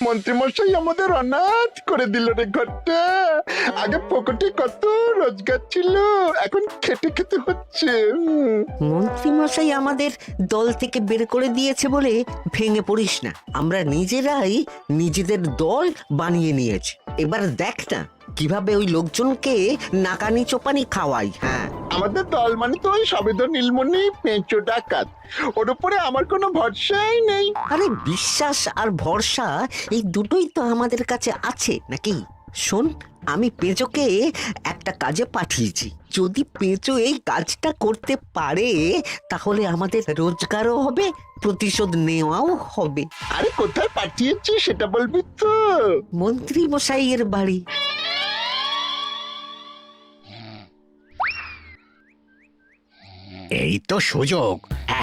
মন্ত্রীমশাই আমাদের অনাথ করে দিল রে ঘরটা। আগে পকেটে কত রোজগার ছিল, এখন খেটে খেতে হচ্ছে। মন্ত্রী মশাই আমাদের দল থেকে বের করে দিয়েছে বলে ভেঙে পড়িস না। আমরা নিজেরাই নিজেদের দল বানিয়ে নিয়েছি। এবার দেখ না কিভাবে ওই লোকজনকে নাকানি চোপানি খাওয়াই। হ্যাঁ, আমাদের দল মানে তো ওই সবেদর নীলমণি পেঁচো ডাকাত, ওর উপরে আমার কোনো ভরসাই নেই। আরে বিশ্বাস আর ভরসা এই দুটোই তো আমাদের কাছে আছে নাকি? শোন, আমি পেঁচোকে একটা কাজে পাঠিয়েছি। যদি পেঁচো এই কাজটা করতে পারে তাহলে আমাদের রোজগারও হবে, প্রতিশোধ নেওয়াও হবে। আরে কোথায় পাঠিয়েছি সেটা বলবি তো? মন্ত্রী মশাইয়ের বাড়ি। এই তো সুযোগ,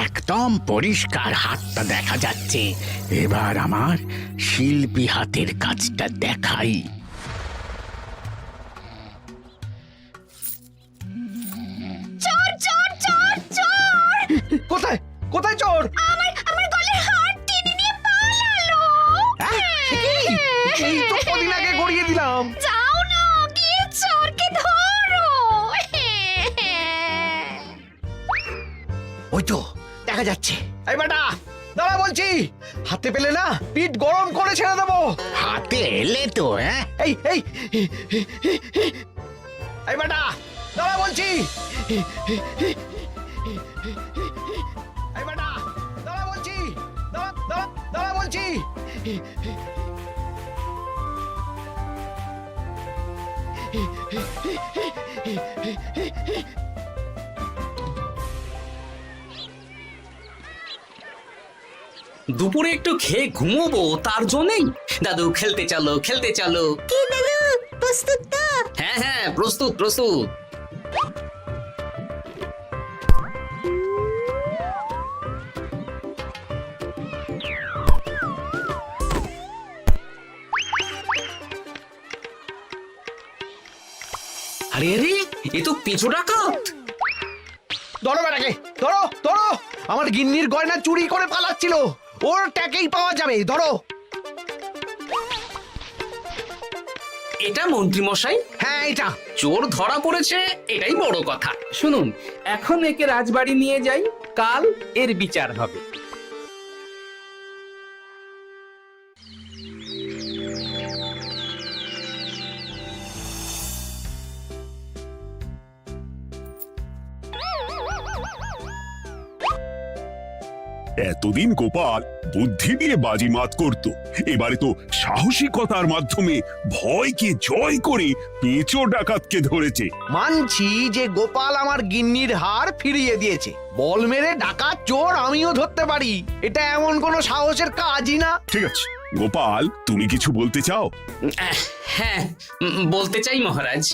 একদম পরিষ্কার হাতটা দেখা যাচ্ছে। এবার আমার শিল্পী হাতের কাজটা দেখাই। চোর চোর চোর চোর! কোথায় কোথায় চোর? আমার গলার হার টেনে নিয়ে পালালো। এই তো কদিন আগে গড়িয়ে দিলাম। যাও না, গিয়ে চোরকে ধরো। ওই তো দেখা যাচ্ছে। এই বেটা দাঁড়া বলছি, হাতে পেলে না পিঠ গরম করে ছেড়ে দেবো। হাতে এলে তো এই এই এই বেটা দাঁড়া বলছি। এই বেটা দাঁড়া বলছি, দাঁড়া দাঁড়া দাঁড়া বলছি। দুপুরে একটু খেয়ে ঘুমোবো তার জন্যই। দাদু খেলতে চলো খেলতে চলো। কি দাদু, প্রস্তুত তো? হ্যাঁ হ্যাঁ, প্রস্তুত প্রস্তুত। আরে আরে, এ তো পেঁচো ডাকাত। ধরো বেটাকে, ধরো ধরো। আমার গিন্নির গয়না চুরি করে পালাচ্ছিল, ওর ট্যাকেই পাওয়া যাবে। ধরো। এটা মন্ত্রী মশাই, হ্যাঁ এটা। চোর ধরা পড়েছে, এটাই বড় কথা। শুনুন, এখন একে রাজবাড়ি নিয়ে যাই, কাল এর বিচার হবে। এতদিন গোপাল বুদ্ধি দিয়ে বাজিমাত করত, এবারে তো সাহসিকতার মাধ্যমে ভয়কে জয় করে পেঁচো ডাকাতকে ধরেছে। মানছি যে গোপাল আমার গিন্নির হার ফিরিয়ে দিয়েছে। বল মেরে ডাকাত চোর আমিও ধরতে পারি, এটা এমন কোনো সাহসের কাজই না। ঠিক আছে গোপাল, তুমি কিছু বলতে চাও? হ্যাঁ, বলতে চাই মহারাজ,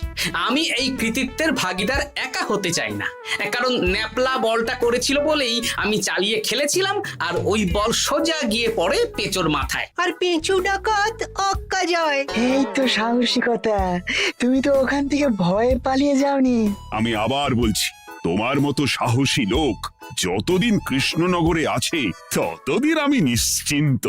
আমি এই কৃতিত্বের ভাগীদার একা হতে চাই না। কারণ ন্যাপলা বলটা করেছিল বলেই আমি চালিয়ে খেলেছিলাম, আর ওই বল সোজা গিয়ে পড়ে পেঁচোর মাথায়। আর পেঁচু ডাকাত অক্কা যায়। এই তো সাহসিকতা, তুমি তো ওখান থেকে ভয়ে পালিয়ে যাওনি। আমি আবার বলছি, তোমার মতো সাহসী লোক যতদিন কৃষ্ণনগরে আছে ততদিন আমি নিশ্চিন্ত।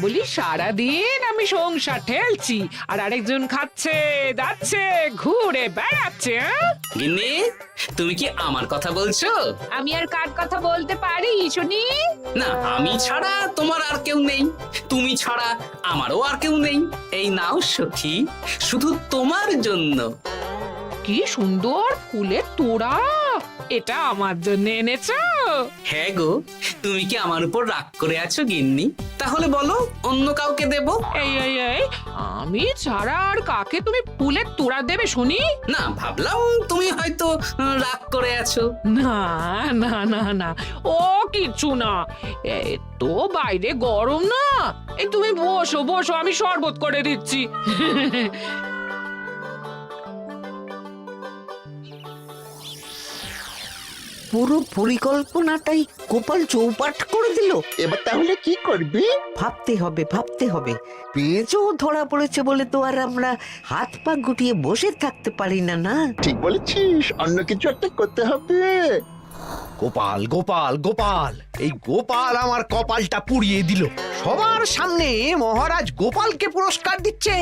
বলি সারাদিন আমি সংসার ঠেলছি আর আরেকজন খাচ্ছে দাচ্ছে ঘুরে বেড়াচ্ছে। গিন্নি, তুমি কি আমার কথা বলছো? আমি আর কার কথা বলতে পারি শুনি? না, আমি ছাড়া তোমার আর কেউ নেই, তুমি ছাড়া আমারও আর কেউ নেই। এই নাও সখী, শুধু তোমার জন্য। কি সুন্দর ফুলের তোড়া, এটা আমার জন্য এনেছো? হ্যাঁ গো, তুমি কি আমার উপর রাগ করে আছো গিন্নি? তাহলে বলো, অন্য কাউকে দেব? এই এই এই, আমি ছাড়া আর কাকে তুমি ফুলের তোড়া দেবে শুনি? না, ভাবলাম তুমি হয়তো রাগ করে আছো। না না না না, ও কিছু না। এই তো বাইরে গরম না, এই তুমি বসো বসো, আমি শরবত করে দিচ্ছি। পুরো পরিকল্পনাটাই গোপাল চৌপাট করে দিল। এবার তাহলে কি করবি? ভাবতে হবে, ভাবতে হবে। পেঁচো ধরা পড়েছে বলে তো আর আমরা হাত পা গুটিয়ে বসে থাকতে পারি না। না, ঠিক বলেছিস, অন্য কিছু একটা করতে হবে। গোপাল গোপাল গোপাল, এই গোপাল আমার কপালটা পুড়িয়ে দিল। সবার সামনে মহারাজ গোপালকে পুরস্কার দিচ্ছে।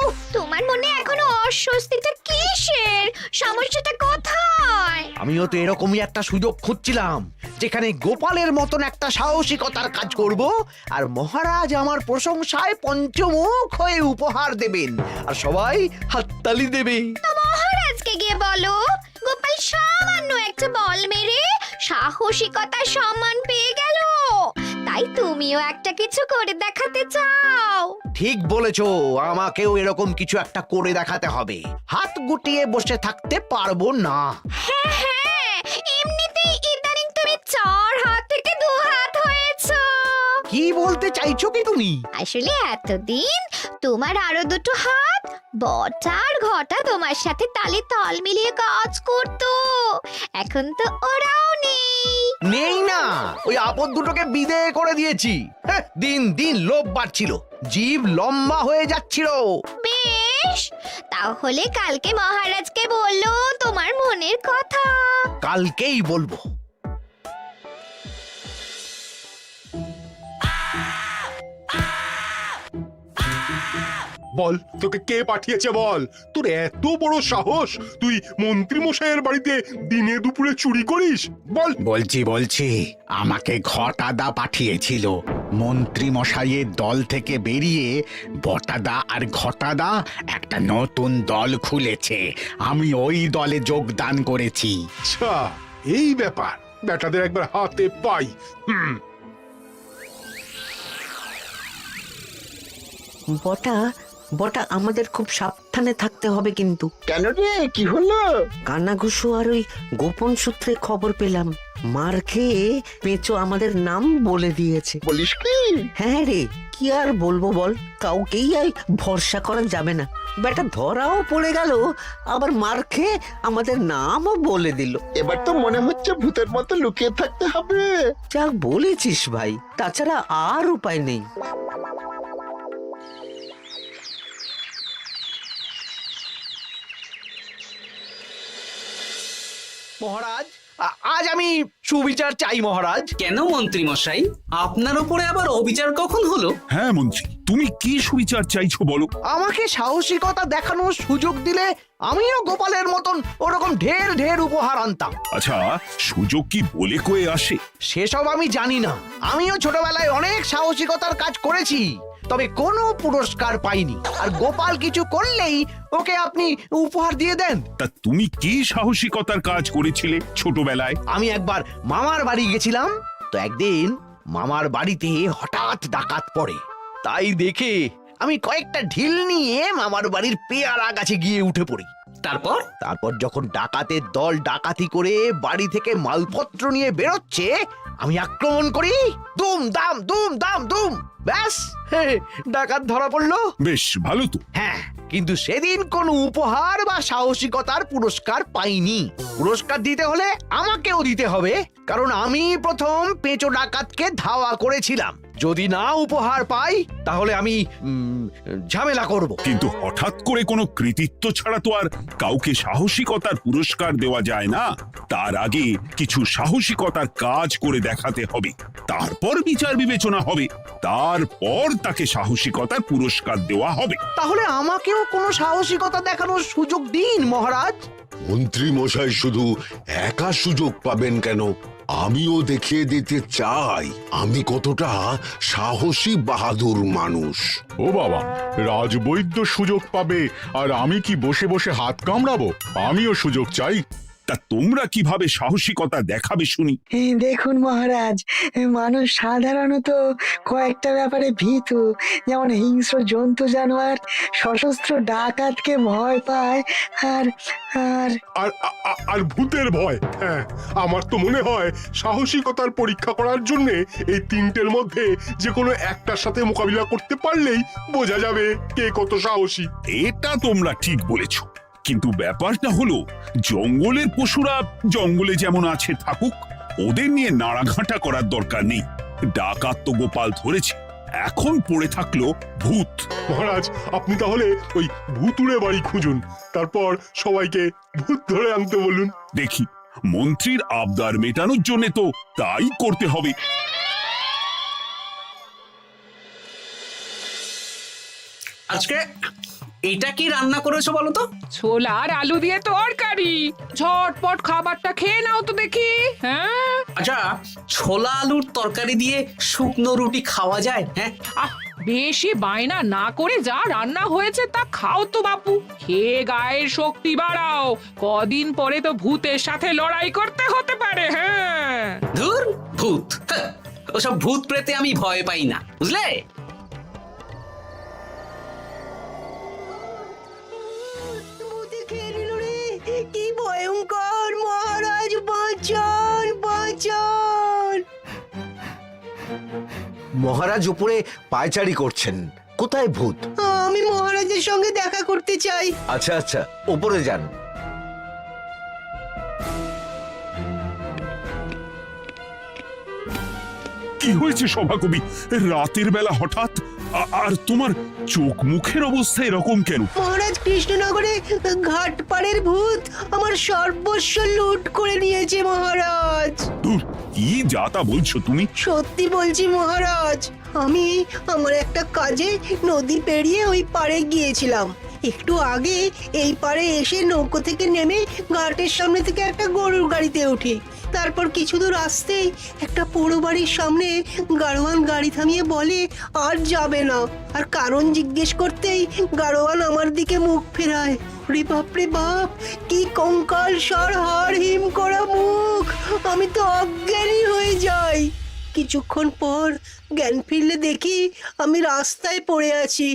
উফ, তোমার মনে এখনো অস্বস্তিটা কিসের? সমস্যাটা কোথায়? আমিও তো এরকমই একটা সুযোগ খুঁজছিলাম, যেখানে গোপালের মতন একটা সাহসিকতার কাজ করব, আর মহারাজ আমার প্রশংসায় পঞ্চমুখ হয়ে উপহার দেবেন, আর সবাই হাততালি দেবে। তো মহারাজকে গিয়ে বলো, গোপাল সামান্য একটা বল মেরে সাহসিকতার সম্মান পেয়ে গেল, তাই তুমিও একটা কিছু করে দেখাতে চাও। ঠিক বলেছো, আমাকেও এরকম কিছু একটা করে দেখাতে হবে। হাত গুটিয়ে বসে থাকতে পারবো না। হ্যাঁ হ্যাঁ, এমনিতেই ইদানিং তুমি 4 হাত থেকে 2 হাত হয়েছো। কি বলতে চাইছো কি তুমি? আসলে এতদিন তোমার আরো 2টো হাত বটা আর ঘটা তোমার সাথে তালে তাল মিলিয়ে কাজ করতো, এখন তো ওরাও নেই। নেই না, ওই আপদ দুটোকে বিদেয় করে দিয়েছি। হ্যাঁ, দিন দিন লোভ বাড়ছিল, জীব লম্বা হয়ে যাচ্ছিল। বেশ, তাহলে কালকে মহারাজকে বললো তোমার মনের কথা। কালকেই বলবো। বল, তোকে কে পাঠিয়েছে বল? তোর এত বড় সাহস, তুই মন্ত্রী মশাইয়ের বাড়িতে দিনে দুপুরে চুরি করিস? বল। বলছি আমাকে ঘটাদা পাঠিয়েছিল। মন্ত্রী মশাইয়ের দল থেকে বেরিয়ে বটাদা আর ঘটাদা একটা নতুন দল খুলেছে, আমি ওই দলে যোগদান করেছি। আচ্ছা, এই ব্যাপার। বেটাদের একবার হাতে পাই। বটা বটা আমাদের খুব সাবধানে থাকতে হবে কিন্তু। কেন রে, কি হলো? কানাঘুষো আর ওই গোপন সূত্রে খবর পেলাম, মার খেয়ে পেঁচো আমাদের নাম বলে দিয়েছে। বলিস কি? হ্যাঁ রে, কি আর বলবো বল, কাউকেই আর ভরসা করা যাবে না। বেটা ধরাও পড়ে গেল, আবার মার খেয়ে আমাদের নামও বলে দিল। এবার তো মনে হচ্ছে ভূতের মতো লুকিয়ে থাকতে হবে। যা বলেছিস ভাই, তাছাড়া আর উপায় নেই। মহারাজ, আজ আমি সুবিচার চাই মহারাজ। কেন মন্ত্রী মশাই, আপনার উপরে আবার অবিচার কখন হলো? হ্যাঁ মন্ত্রী, তুমি কি সুবিচার চাইছো বলো? আমাকে সাহসিকতা দেখানোর সুযোগ দিলে আমিও গোপালের মতন ওরকম ঢের ঢের উপহার আনতাম। আচ্ছা, সুযোগ কি বলে কয়ে আসে? সেসব আমি জানি না। আমিও ছোটবেলায় অনেক সাহসিকতার কাজ করেছি, তবে কোনো পুরস্কার পাইনি। আর গোপাল কিছু করলেই ওকে আপনি উপহার দিয়ে দেন। তা তুমি কি সাহসিকতার কাজ করেছিলে ছোটবেলায়? আমি একবার মামার বাড়ি গেছিলাম, তো একদিন মামার বাড়িতে হঠাৎ ডাকাত পড়ে। তাই দেখে আমি কয়েকটা ঢিল নিয়ে মামার বাড়ির পেয়ারা গাছে গিয়ে উঠে পড়ি। তারপর যখন ডাকাতের দল ডাকাতি করে বাড়ি থেকে মালপত্র নিয়ে বেরোচ্ছে, আমি আক্রমণ করি। দুম দাম দুম দাম দুম, ব্যাস, ডাকাত ধরা পড়লো। বেশ ভালো তো। হ্যাঁ, কিন্তু সেদিন কোনো উপহার বা সাহসিকতার পুরস্কার পাইনি। পুরস্কার দিতে হলে আমাকেও দিতে হবে, কারণ আমি প্রথম পেঁচো ডাকাতকে ধাওয়া করেছিলাম। যদি না উপহার পাই তাহলে আমি ঝামেলা করব। কিন্তু হঠাৎ করে কোনো কৃতিত্ব ছাড়া তো আর কাউকে সাহসিকতার পুরস্কার দেওয়া যায় না। তার আগে কিছু সাহসিকতার কাজ করে দেখাতে হবে, তারপর বিচার বিবেচনা হবে, তারপর তাকে সাহসিকতার পুরস্কার দেওয়া হবে। তাহলে আমাকেও কোনো সাহসিকতা দেখানোর সুযোগ দিন মহারাজ। মন্ত্রী মশাই শুধু একা সুযোগ পাবেন কেন, আমিও দেখিয়ে দিতে চাই আমি কতটা সাহসী বাহাদুর মানুষ। ও বাবা, রাজবৈদ্য সুযোগ পাবে আর আমি কি বসে বসে হাত কামড়াবো? আমিও সুযোগ চাই। তা তোমরা কিভাবে সাহসিকতা দেখাবে শুনি? দেখুন মহারাজ, মানুষ সাধারণত কয়েকটা ব্যাপারে ভীতু, যেমন হিংস্র জন্তু জানোয়ার, সশস্ত্র ডাকাতকে ভয় পায়, আর আর আর আর ভূতের ভয়। হ্যাঁ, আমার তো মনে হয় সাহসিকতার পরীক্ষা করার জন্য এই তিনটের মধ্যে যে কোনো একটার সাথে মোকাবিলা করতে পারলেই বোঝা যাবে কে কত সাহসী। এটা তোমরা ঠিক বলেছো, কিন্তু ব্যাপারটা হলো জঙ্গলের পশুরা জঙ্গলে যেমন আছে থাকুক, ওদের নিয়ে নাড়াঘাটা করার দরকার নেই। ডাকাত তো গোপাল ধরেছে, এখন পড়ে থাকলো ভূত। মহারাজ, আপনি তাহলে ওই ভূতুড়ে বাড়ি খুঁজুন, তারপর সবাইকে ভূত ধরে আনতে বলুন। দেখি মন্ত্রীর আবদার মেটানোর জন্য তো তাই করতে হবে। আজকে এটা কি রান্না করেছো বলো তো? ছোলা আর আলু দিয়ে তরকারি। ঝটপট খাবারটা খেয়ে নাও তো দেখি। হ্যাঁ, আচ্ছা, ছোলা আলুর তরকারি দিয়ে শুকনো রুটি খাওয়া যায়? হ্যাঁ, আহ, বেশি বায়না না করে যা রান্না হয়েছে তা খাও তো বাপু। খেয়ে গায়ের শক্তি বাড়াও, কদিন পরে তো ভূতের সাথে লড়াই করতে হতে পারে। হ্যাঁ, ধুর ভূত, হ্যাঁ, ওসব ভূত প্রেতে আমি ভয় পাই না, বুঝলে? কি ভয়ঙ্কর! মহারাজ বাঁচান, বাঁচান! মহারাজ উপরে পায়চারি করছেন, কোথায় ভূত? আমি মহারাজের সঙ্গে দেখা করতে চাই। আচ্ছা আচ্ছা, উপরে যান। কি হয়েছে সভাকবি? রাতের বেলা হঠাৎ আর তোমার চোখ মুখের অবস্থা এরকম কেন? মহারাজ, কৃষ্ণনগরে ঘাটপাড়ের ভূত আমার সর্বস্ব লুট করে নিয়েছে মহারাজ। ধুর, কি যাতা বলছো তুমি? সত্যি বলছি মহারাজ, আমি আমার একটা কাজে নদী পেরিয়ে ওই পাড়ে গিয়েছিলাম। একটু আগে এই পাড়ে এসে নৌকো থেকে নেমে ঘাটের সামনে থেকে একটা গরুর গাড়িতে উঠি। তারপর কিছু দূর আসতেই একটা পোড়ো বাড়ির সামনে গাড়োয়ান গাড়ি থামিয়ে বলে আর যাবে না। আর কারণ জিজ্ঞেস করতেই গাড়োয়ান আমার দিকে মুখ ফেরায়। রে বাপ রে বাপ, কি কঙ্কাল সার হাড় হিম করা মুখ! আমি তো অজ্ঞানী হয়ে যাই। কিছুক্ষণ পর জ্ঞান ফিরলে দেখি আমি রাস্তায় পড়ে আছি,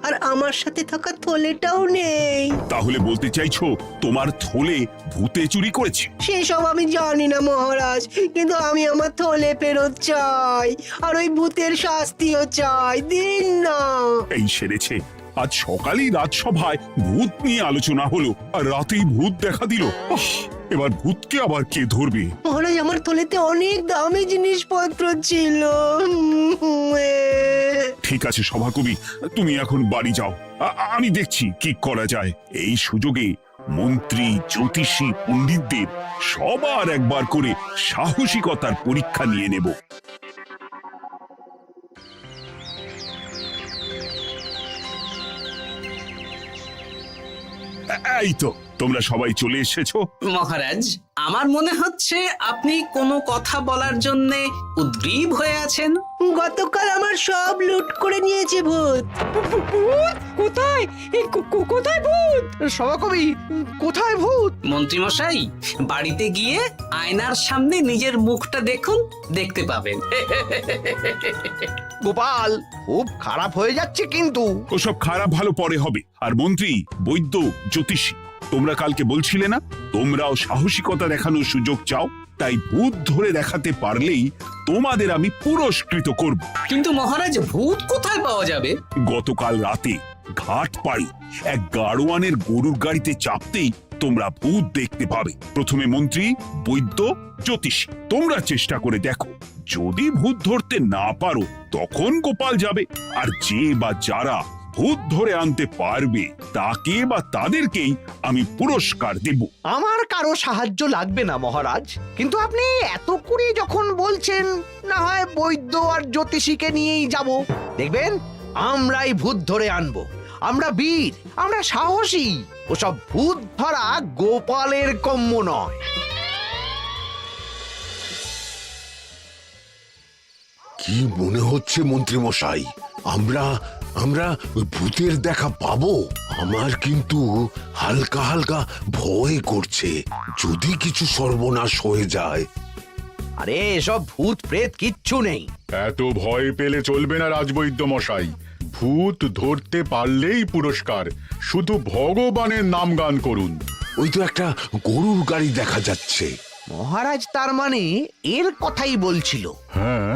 আর আমার সাথে থাকা থলেটাও নেই। তাহলে বলতে চাইছো তোমার থলে ভূতে চুরি করেছে? সেসব আমি জানি না মহারাজ, কিন্তু আমি আমার থলে ফেরত চাই, আর ওই ভূতের শাস্তিও চাই। দিন না। এই সেরেছে, আজ সকালেই রাজসভায় ভূত নিয়ে আলোচনা হলো আর রাতেই ভূত দেখা দিল। এবার ভূতকে আবার কে ধরবে? মহারাজ, আমার থলেতে অনেক দামি জিনিসপত্র ছিল। ঠিক আছে সভাকবি, তুমি এখন বাড়ি যাও, আমি দেখছি কি করা যায়। এই সুযোগে মন্ত্রী, জ্যোতিষী, পণ্ডিতদের সবার একবার করে সাহসিকতার পরীক্ষা নিয়ে নেব। এই তো তোমরা সবাই চলে এসেছো। মহারাজ, আমার মনে হচ্ছে আপনি কোনো কথা বলার জন্য উদ্গ্রীব হয়ে আছেন। গতকাল আমার সব লুট করে নিয়েছে ভূত। কোথায়? কোথায় ভূত? সভাকবি, কোথায় ভূত? মন্ত্রী মশাই, বাড়িতে গিয়ে আয়নার সামনে নিজের মুখটা দেখুন, দেখতে পাবেন। গোপাল, খুব খারাপ হয়ে যাচ্ছে কিন্তু। ওসব খারাপ ভালো পরে হবে। আর মন্ত্রী, বৈদ্য, জ্যোতিষী, তোমরা কালকে বলছিলে না তোমরাও সাহসিকতা দেখানোর সুযোগ চাও? তাই ভূত ধরে দেখাতে পারলেই তোমাদের আমি পুরস্কৃত করব। কিন্তু মহারাজ, ভূত কোথায় পাওয়া যাবে? গতকাল রাতে ঘাট পাড়ি এক গাড়োয়ানের গরুর গাড়িতে চাপতেই তোমরা ভূত দেখতে পাবে। প্রথমে মন্ত্রী, বৈদ্য, জ্যোতিষী, তোমরা চেষ্টা করে দেখো। যদি ভূত ধরতে না পারো তখন গোপাল যাবে, আর যে বা যারা ভূত ধরে আনতে পারবে তাকে বা তাদেরকেই আমি পুরস্কার দেব। আমার কারো সাহায্য লাগবে না মহারাজ, কিন্তু আপনি এত করে যখন বলছেন, না হয় বৈদ্য আর জ্যোতিষীকে নিয়েই যাব। দেখবেন আমরাই ভূত ধরে আনবো। আমরা বীর, আমরা সাহসী। ওসব ভূত ধরা গোপালের কম্য নয়। কি মনে হচ্ছে মন্ত্রী মশাই, আমরা আমরা ওই ভূতের দেখা পাবো? আমার কিন্তু হালকা হালকা ভয় করছে, যদি কিছু সর্বনাশ হয়ে যায়। আরে এসব ভূত প্রেত কিচ্ছু নেই। এত ভয় পেলে চলবে না রাজবৈদ্য মশাই। ভূত ধরতে পারলেই পুরস্কার, শুধু ভগবানের নাম গান করুন। ওই তো একটা গরুর গাড়ি দেখা যাচ্ছে। মহারাজ তার মানে এর কথাই বলছিল। হ্যাঁ,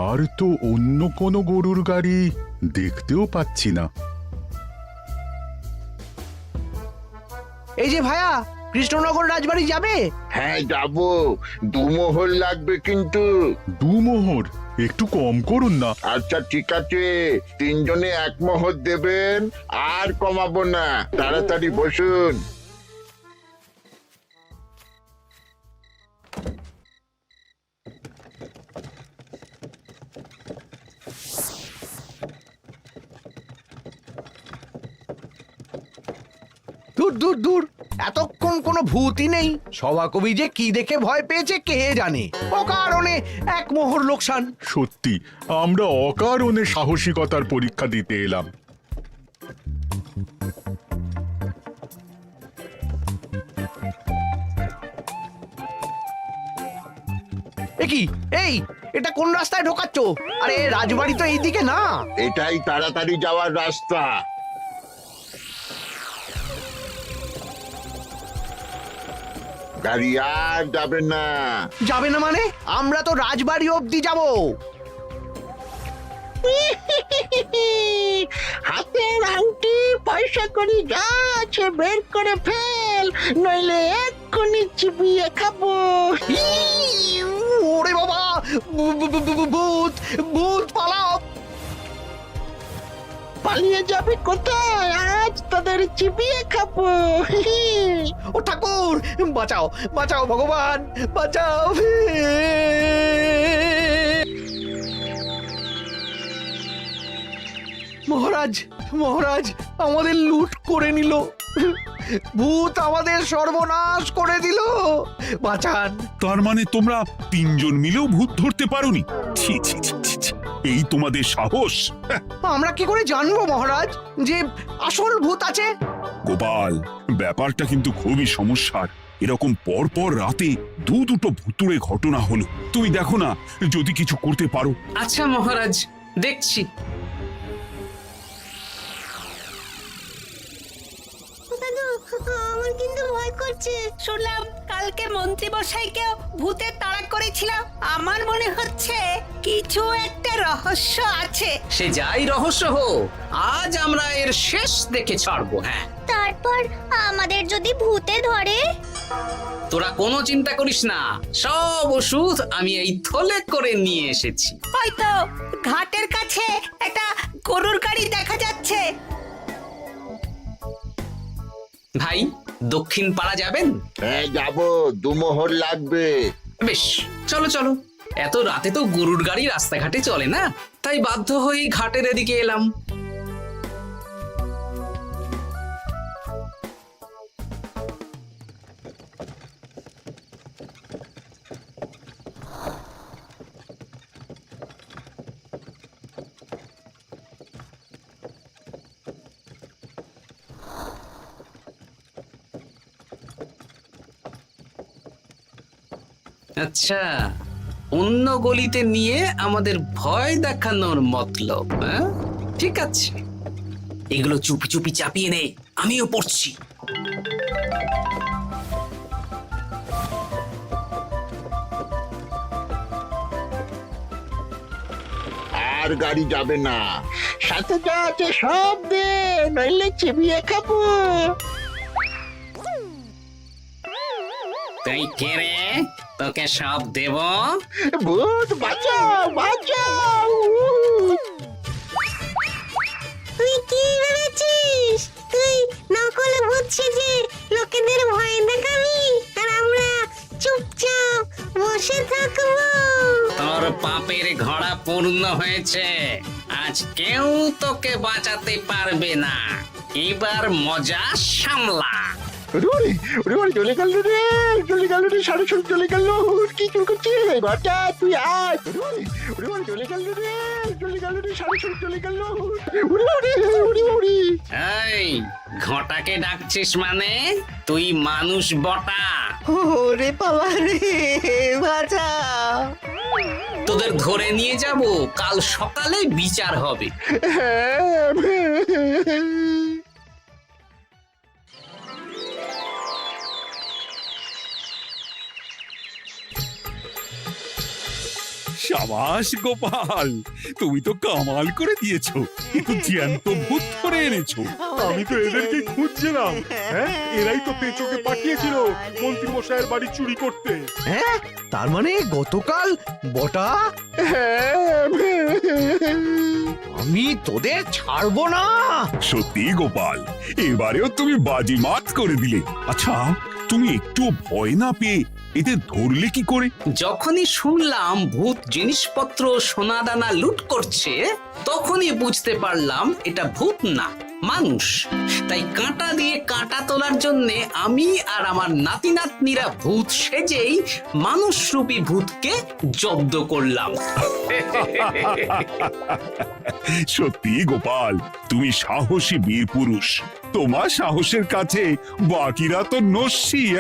আর তো অন্য কোনো গরুর গাড়ি দেখতেও পাচ্ছি না। এই যে ভায়া, কৃষ্ণনগর রাজবাড়ি যাবে? হ্যাঁ যাবো, 2 মোহর লাগবে কিন্তু। 2 মোহর একটু কম করুন না। আচ্ছা ঠিক আছে, 3 জনে 1 মোহর দেবেন, আর কমাবো না। তাড়াতাড়ি বসুন। দূর দূর দূর, এতক্ষণ কোনো ভূতই নেই। সভাকবি যে কি দেখে ভয় পেয়েছে কে জানে। অকারণে এক মোহর লোকসান। সত্যি আমরা অকারণে সাহসিকতার পরীক্ষা দিতে এলাম। কি এই, এটা কোন রাস্তায় ঢোকাচ্ছ? আরে রাজবাড়ি তো এইদিকে না। এটাই তাড়াতাড়ি যাওয়ার রাস্তা। গাড়ি আর যাবে না। যাবে না মানে? আমরা তো রাজবাড়ি অবধি যাব। হাতের আংটি পয়সা করি যা আছে বের করে ফেল, নইলে এক্ষুনি চিবিয়ে খাবো। ওরে বাবা, ভূত ভূত পালাও। পালিয়ে যাবে কোথায়? আজ তাদের চিবিয়ে খাবো। ও ঠাকুর, বাঁচাও বাঁচাও ভগবান, বাঁচাও। মহারাজ মহারাজ, আমাদের লুট করে নিল। ভূত আমাদের সর্বনাশ করে দিল, বাঁচান। তার মানে তোমরা তিনজন মিলেও ভূত ধরতে পারোনি? ছি ছি ছি ছি ছি। এই তোমাদের সাহস! হ্যাঁ, আমরা কি করে জানবো মহারাজ যে আসল ভূত আছে? গোপাল, ব্যাপারটা কিন্তু খুবই সমস্যার। এরকম পর পর রাতে দুটো ভুতুড়ে ঘটনা হলো। তুমি দেখো না যদি কিছু করতে পারো। আচ্ছা মহারাজ, দেখছি। আমার কিন্তু ভয় করছে। শুনলাম কালকে মন্ত্রী মশাইকেও ভূতে তাড়া করেছিলাম। আমার মনে হচ্ছে কিছু একটা রহস্য আছে। সে যাই রহস্য হোক, আজ আমরা এর শেষ দেখে ছাড়বো। হ্যাঁ, তারপর আমাদের যদি ভূতে ধরে? তোরা কোনো চিন্তা করিস না, সব ওষুধ আমি এই থলে করে নিয়ে এসেছি। হয়তো ঘাটের কাছে একটা গরুর গাড়ি দেখা যাচ্ছে। ভাই, দক্ষিণ পাড়া যাবেন? হ্যাঁ যাবো, 2 মোহর লাগবে। বেশ, চলো চলো। এত রাতে তো গরুর গাড়ি রাস্তাঘাটে চলে না, তাই বাধ্য হয়ে ঘাটের এদিকে এলাম। আচ্ছা, অন্য গলিতে নিয়ে আমাদের ভয় দেখানোর মতলব? হ্যাঁ, ঠিক আছে, এগুলো চুপি চুপি চাপিয়ে নে, আমিও পড়ছি। আর গাড়ি যাবে না। সাথে যা আছে সব দে, নইলে চিবিয়ে খাবো। তুই কে রে? তোকে সব দেব? ভূত বাঁচাও বাঁচাও! তুই কি ভেবেছিস? তুই নকল ভূত সেজে লোকেদের ভয় দেখাবি, আর আমরা চুপচাপ বসে থাকবো? তোর পাপের ঘোড়া পূর্ণ হয়েছে, আজ কেউ তোকে বাঁচাতে পারবে না। এবার মজা সামলা। চলে গেল রে, চলে গেল রে, সাড়ে চলে গেল। কি চুল করছিস ঘরটা? তুই আয়। চলে গেল রে, চলে গেল রে, সাড়ে চলে গেল। এই ঘটাকে ডাকছিস মানে? তুই মানুষ বটা। ওরে বাবা রে, বাঁচা! তোদের ধরে নিয়ে যাব, কাল সকালে বিচার হবে। সাবাস গোপাল, তুমি তো কামাল করে দিয়েছো। কিন্তু জ্যান্ত ভূত ধরে এনেছো। আমি তো এদেরকে খুঁজছিলাম। হ্যাঁ, এরাই তো পেঁচোকে পাঠিয়েছিল মন্ত্রী মশাইয়ের বাড়ি চুরি করতে। হ্যাঁ, তার মানে গতকাল বটা। আমি তোদের ছাড়বো না। সত্যি গোপাল, এবারেও তুমি বাজিমাত করে দিলে। আচ্ছা, তুমি একটু ভয় না পেয়ে এদের ধরলে কি করে? যখনই শুনলাম ভূত জিনিসপত্র সোনাদানা লুট করছে, তখনই বুঝতে পারলাম এটা ভূত না, মানুষ। তাই কাঁটা দিয়ে কাঁটা তোলার জন্যে আমি আর আমার নাতি নাতনিরা ভূত সেজেই মানুষরূপী ভূতকে জব্দ করলাম। সত্যি গোপাল, তুমি সাহসী বীর পুরুষ। তোমার সাহসের কাছে বাকিরা তো নস্যি।